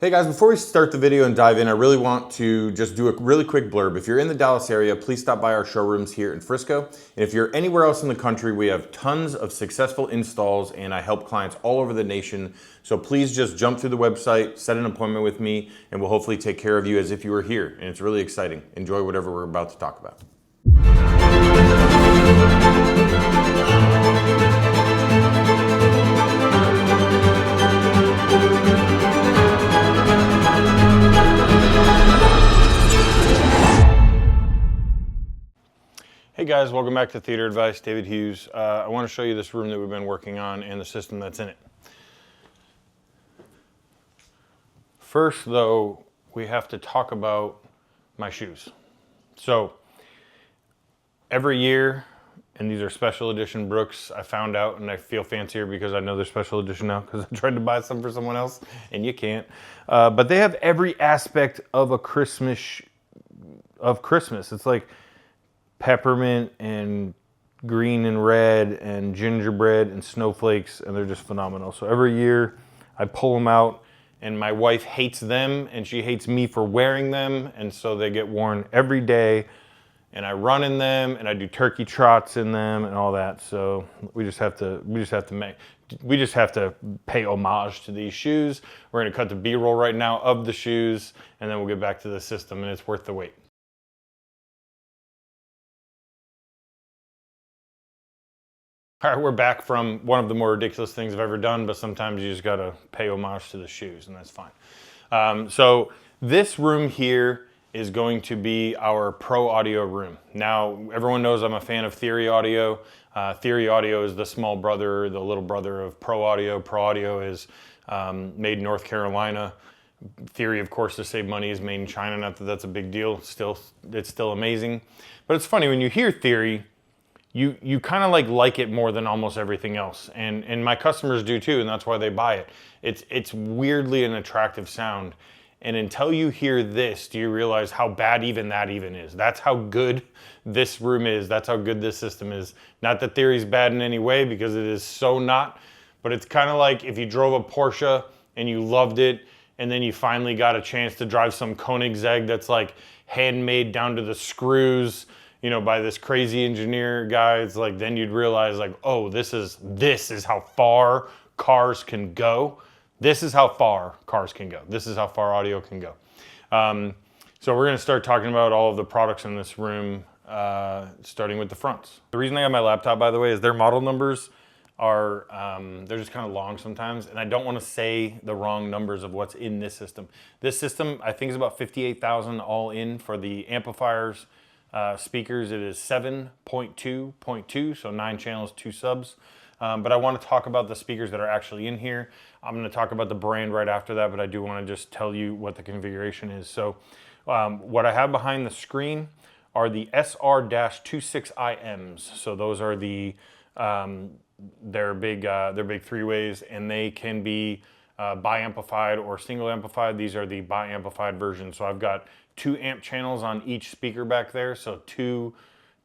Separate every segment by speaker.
Speaker 1: Hey guys, before we start the video and dive in, I really want to just do a really quick blurb. If you're in the Dallas area, please stop by our showrooms here in Frisco. And if you're anywhere else in the country, we have tons of successful installs and I help clients all over the nation. So please just jump through the website, set an appointment with me, and we'll hopefully take care of you as if you were here. And it's really exciting. Enjoy whatever we're about to talk about. Hey guys, welcome back to Theater Advice. David Hughes. I want to show you this room that we've been working on and the system that's in it. First though, we have to talk about my shoes. So every year, and these are special edition Brooks, I found out, and I feel fancier because I know they're special edition now because I tried to buy some for someone else and you can't. But they have every aspect of a Christmas. It's like peppermint and green and red and gingerbread and snowflakes, and they're just phenomenal. So every year I pull them out, and my wife hates them and she hates me for wearing them, and so they get worn every day, and I run in them and I do turkey trots in them and all that. So we just have to pay homage to these shoes. We're going to cut the B-roll right now of the shoes, and then we'll get back to the system, and it's worth the wait. All right, we're back from one of the more ridiculous things I've ever done, but sometimes you just gotta pay homage to the shoes, and that's fine. So this room here is going to be our pro audio room. Now, everyone knows I'm a fan of Theory Audio. Theory Audio is the small brother, the little brother of Pro Audio. Pro Audio is made in North Carolina. Theory, of course, to save money, is made in China. Not that that's a big deal. It's still amazing. But it's funny, when you hear Theory, you kind of like it more than almost everything else, and my customers do too, and that's why they buy it. It's weirdly an attractive sound, and until you hear this, do you realize how bad that is. That's how good this room is. That's how good this system is. Not that Theory's bad in any way, because it is so not, but it's kind of like if you drove a Porsche and you loved it, and then you finally got a chance to drive some Koenigsegg that's like handmade down to the screws, you know, by this crazy engineer guy. It's like, then you'd realize like, oh, this is how far cars can go. This is how far cars can go. This is how far audio can go. So we're gonna start talking about all of the products in this room, starting with the fronts. The reason I got my laptop, by the way, is their model numbers are, they're just kind of long sometimes, and I don't want to say the wrong numbers of what's in this system. This system, I think, is about 58,000 all in for the amplifiers. Speakers, it is 7.2.2, so 9 channels, 2 subs. But I want to talk about the speakers that are actually in here. I'm going to talk about the brand right after that, but I do want to just tell you what the configuration is. So what I have behind the screen are the SR-26IMs. So those are the, they're big three-ways, and they can be bi-amplified or single amplified. These are the bi-amplified versions. So I've got 2 amp channels on each speaker back there, so 2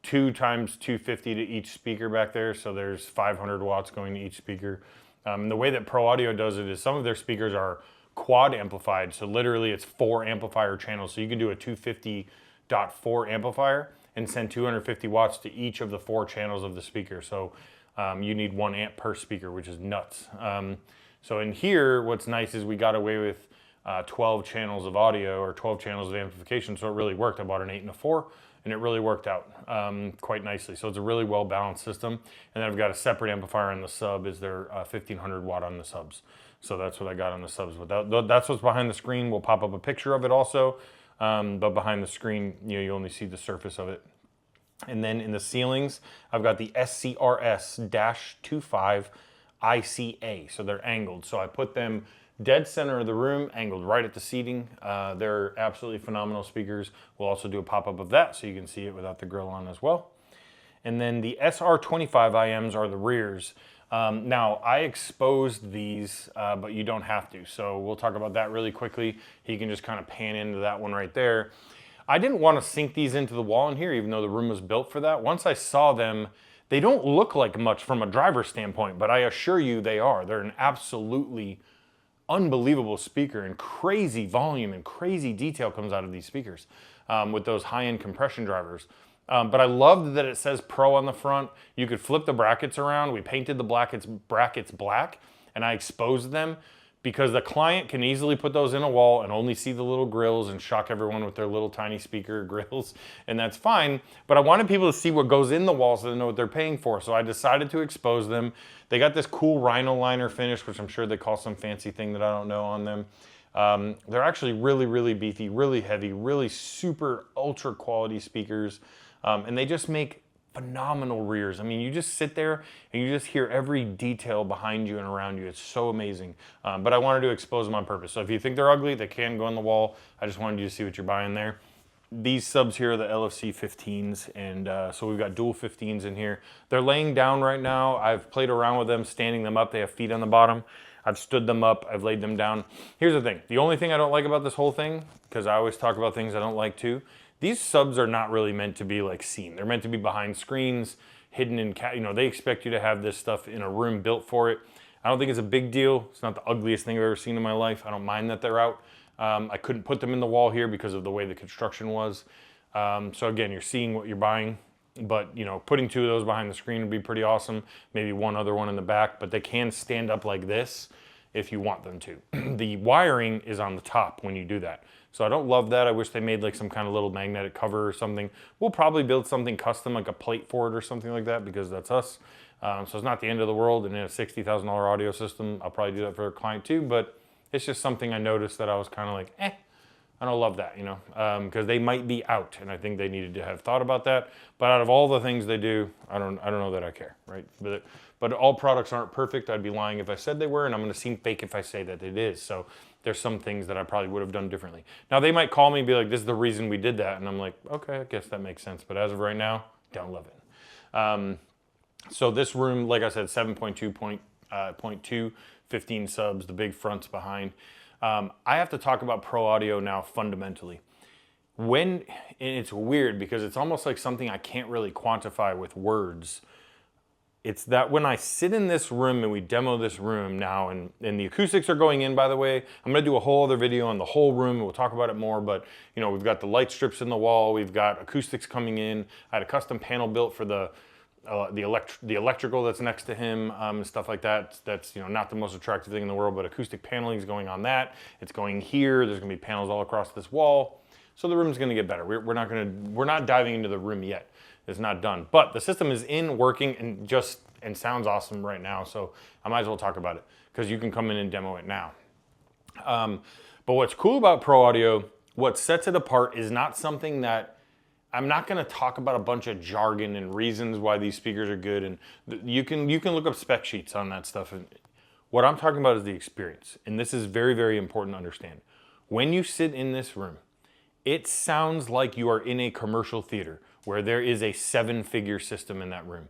Speaker 1: times 250 to each speaker back there, so there's 500 watts going to each speaker. The way that Pro Audio does it is some of their speakers are quad amplified, so literally it's 4 amplifier channels, so you can do a 250.4 amplifier and send 250 watts to each of the 4 channels of the speaker, so you need 1 amp per speaker, which is nuts. So in here, what's nice is we got away with 12 channels of audio, or 12 channels of amplification, so it really worked. I bought an 8 and a 4, and it really worked out quite nicely. So it's a really well balanced system. And then I've got a separate amplifier in the sub, is their 1500 watt on the subs. So that's what I got on the subs. That's what's behind the screen. We'll pop up a picture of it also, but behind the screen, you only see the surface of it. And then in the ceilings, I've got the SCRS-25 ICA, so they're angled. So I put them dead center of the room, angled right at the seating. They're absolutely phenomenal speakers. We'll also do a pop-up of that so you can see it without the grill on as well. And then the SR-25IMs are the rears. Now, I exposed these, but you don't have to. So we'll talk about that really quickly. You can just kind of pan into that one right there. I didn't want to sink these into the wall in here, even though the room was built for that. Once I saw them, they don't look like much from a driver's standpoint, but I assure you they are. They're an absolutely unbelievable speaker and crazy volume and crazy detail comes out of these speakers with those high-end compression drivers. But I loved that it says Pro on the front. You could flip the brackets around. We painted the brackets black, and I exposed them because the client can easily put those in a wall and only see the little grills and shock everyone with their little tiny speaker grills, and that's fine. But I wanted people to see what goes in the wall so they know what they're paying for. So I decided to expose them. They got this cool rhino liner finish, which I'm sure they call some fancy thing that I don't know on them. They're actually really, really beefy, really heavy, really super ultra quality speakers. And they just make phenomenal rears. I mean, you just sit there and you just hear every detail behind you and around you. It's so amazing. But I wanted to expose them on purpose. So if you think they're ugly, they can go on the wall. I just wanted you to see what you're buying there. These subs here are the LFC 15s, and so we've got dual 15s in here. They're laying down right now. I've played around with them, standing them up. They have feet on the bottom. I've stood them up. I've laid them down. Here's the thing. The only thing I don't like about this whole thing, because I always talk about things I don't like too, these subs are not really meant to be like seen. They're meant to be behind screens, hidden in, they expect you to have this stuff in a room built for it. I don't think it's a big deal. It's not the ugliest thing I've ever seen in my life. I don't mind that they're out. I couldn't put them in the wall here because of the way the construction was. So again, you're seeing what you're buying, but putting two of those behind the screen would be pretty awesome. Maybe one other one in the back, but they can stand up like this if you want them to. The wiring is on the top when you do that. So I don't love that. I wish they made like some kind of little magnetic cover or something. We'll probably build something custom, like a plate for it or something like that, because that's us. So it's not the end of the world, and in a $60,000 audio system, I'll probably do that for a client too, but it's just something I noticed that I was kind of like, I don't love that, because they might be out, and I think they needed to have thought about that. But out of all the things they do, I don't know that I care, right? But all products aren't perfect. I'd be lying if I said they were, and I'm going to seem fake if I say that it is. So there's some things that I probably would have done differently. Now they might call me and be like, "This is the reason we did that," and I'm like, "Okay, I guess that makes sense." But as of right now, don't love it. So this room, like I said, 7.2.2, 15 subs, the big fronts behind. I have to talk about Pro Audio now fundamentally. And it's weird because it's almost like something I can't really quantify with words. It's that when I sit in this room and we demo this room now, and the acoustics are going in, by the way. I'm gonna do a whole other video on the whole room and we'll talk about it more, but we've got the light strips in the wall, we've got acoustics coming in. I had a custom panel built for the electrical that's next to him and stuff like that. That's not the most attractive thing in the world, but acoustic paneling is going on that. It's going here. There's gonna be panels all across this wall. So the room's gonna get better. We're not diving into the room yet. It's not done, but the system is in, working, and sounds awesome right now. So I might as well talk about it because you can come in and demo it now. But what's cool about Pro Audio, what sets it apart is not something that I'm not going to talk about a bunch of jargon and reasons why these speakers are good, and you can look up spec sheets on that stuff. And what I'm talking about is the experience, and this is very, very important to understand. When you sit in this room, it sounds like you are in a commercial theater where there is a 7-figure system in that room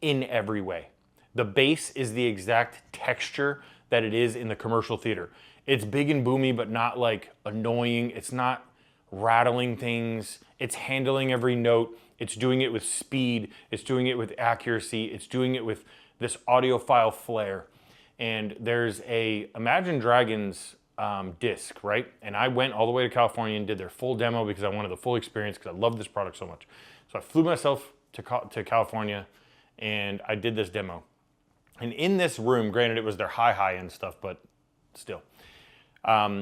Speaker 1: in every way. The bass is the exact texture that it is in the commercial theater. It's big and boomy, but not like annoying. It's not rattling things. It's handling every note. It's doing it with speed. It's doing it with accuracy. It's doing it with this audiophile flair. And there's a Imagine Dragons disc, right? And I went all the way to California and did their full demo because I wanted the full experience because I love this product so much. So I flew myself to California and I did this demo. And in this room, granted it was their hifi and stuff, but still.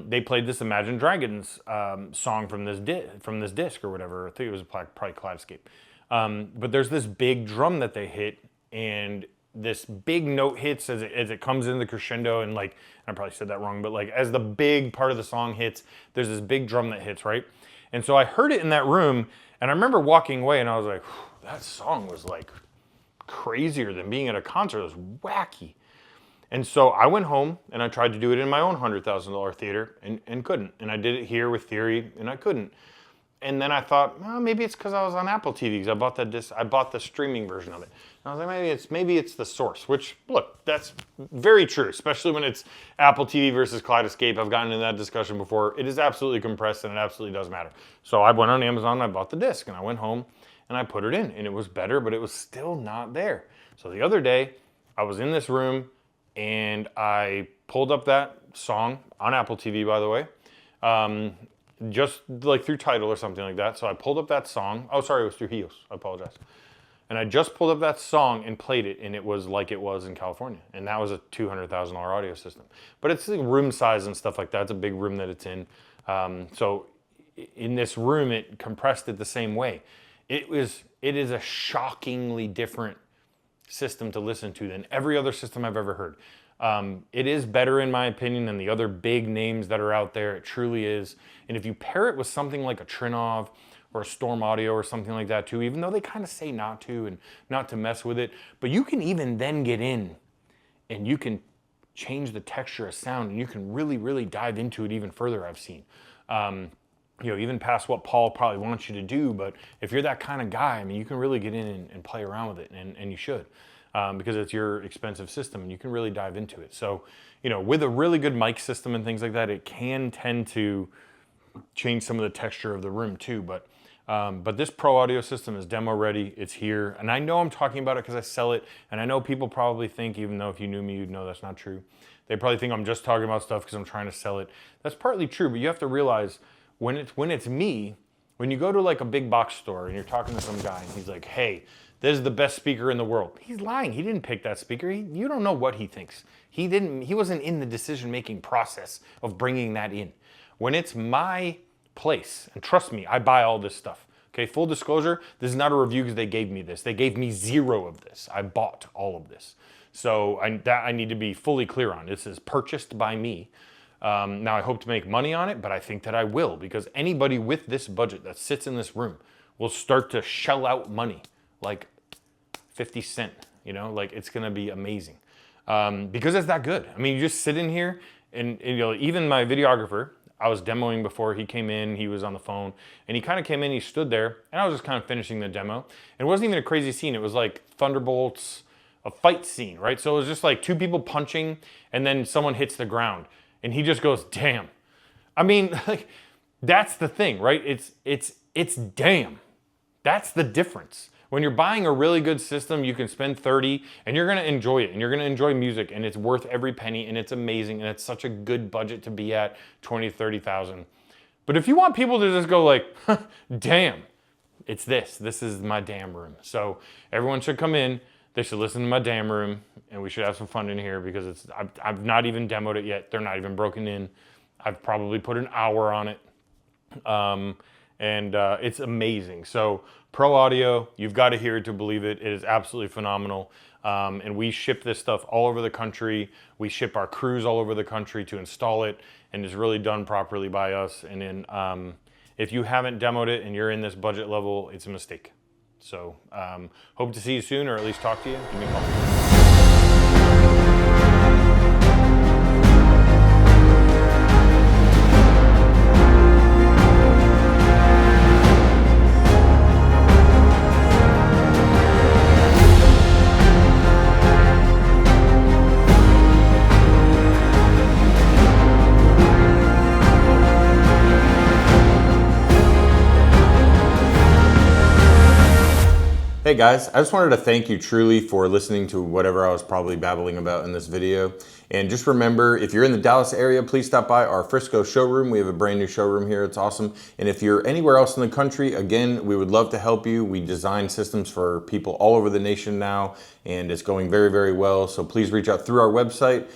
Speaker 1: They played this Imagine Dragons song from this disc or whatever. I think it was probably Kaleidoscape. But there's this big drum that they hit, and this big note hits as it comes in the crescendo, and like, I probably said that wrong, but like as the big part of the song hits, there's this big drum that hits, right? And so I heard it in that room, and I remember walking away, and I was like, that song was like crazier than being at a concert. It was wacky. And so I went home and I tried to do it in my own $100,000 theater and couldn't. And I did it here with Theory and I couldn't. And then I thought, well, maybe it's because I was on Apple TV because I bought the streaming version of it. And I was like, maybe it's the source, which, look, that's very true, especially when it's Apple TV versus Kaleidoscape. I've gotten into that discussion before. It is absolutely compressed and it absolutely does matter. So I went on Amazon and I bought the disc and I went home and I put it in and it was better, but it was still not there. So the other day I was in this room and I pulled up that song on Apple TV, by the way, just like through Tidal or something like that. So I pulled up that song. Oh, sorry, it was through Hios. I apologize. And I just pulled up that song and played it, and it was like it was in California. And that was a $200,000 audio system. But it's like room size and stuff like that. It's a big room that it's in. So in this room, it compressed it the same way. It is a shockingly different system to listen to than every other system I've ever heard. It is better, in my opinion, than the other big names that are out there. It truly is. And if you pair it with something like a Trinov or a Storm Audio or something like that too, even though they kind of say not to and not to mess with it, but you can even then get in and you can change the texture of sound, and you can really, really dive into it even further, I've seen. You know, even past what Paul probably wants you to do, but if you're that kind of guy, I mean, you can really get in and play around with it, and you should, because it's your expensive system, and you can really dive into it. So, you know, with a really good mic system and things like that, it can tend to change some of the texture of the room too, but this Pro Audio system is demo ready. It's here. And I know I'm talking about it because I sell it. And I know people probably think, even though if you knew me, you'd know that's not true. They probably think I'm just talking about stuff because I'm trying to sell it. That's partly true, but you have to realize when it's me, when you go to like a big box store and you're talking to some guy and he's like, hey, this is the best speaker in the world. He's lying. He didn't pick that speaker. You don't know what he thinks. He wasn't in the decision-making process of bringing that in. When it's my place, and trust me, I buy all this stuff. Okay, full disclosure, this is not a review because they gave me this. They gave me 0 of this. I bought all of this. So I need to be fully clear on. This is purchased by me. Now I hope to make money on it, but I think that I will, because anybody with this budget that sits in this room will start to shell out money, like 50 cents, you know, like it's gonna be amazing. Because it's that good. I mean, you just sit in here and you know, even my videographer, I was demoing before he came in, he was on the phone, and he kind of came in, he stood there, and I was just kind of finishing the demo. And it wasn't even a crazy scene, it was like thunderbolts, a fight scene, right? So it was just like 2 people punching, and then someone hits the ground, and he just goes, damn. I mean, like, that's the thing, right? It's damn. That's the difference. When you're buying a really good system, you can spend 30 and you're gonna enjoy it, and you're gonna enjoy music, and it's worth every penny, and it's amazing, and it's such a good budget to be at, 20, 30,000. But if you want people to just go like, damn, it's this is my damn room. So everyone should come in, they should listen to my damn room, and we should have some fun in here, because I've not even demoed it yet. They're not even broken in. I've probably put an hour on it. It's amazing. So Pro Audio, you've got to hear it to believe it. It is absolutely phenomenal. And we ship this stuff all over the country. We ship our crews all over the country to install it, and it's really done properly by us. And then if you haven't demoed it and you're in this budget level, it's a mistake. So hope to see you soon, or at least talk to you. Give me a call. Hey guys, I just wanted to thank you truly for listening to whatever I was probably babbling about in this video. And just remember, if you're in the Dallas area, please stop by our Frisco showroom. We have a brand new showroom here. It's awesome. And if you're anywhere else in the country, again, we would love to help you. We design systems for people all over the nation now, and it's going very, very well. So please reach out through our website.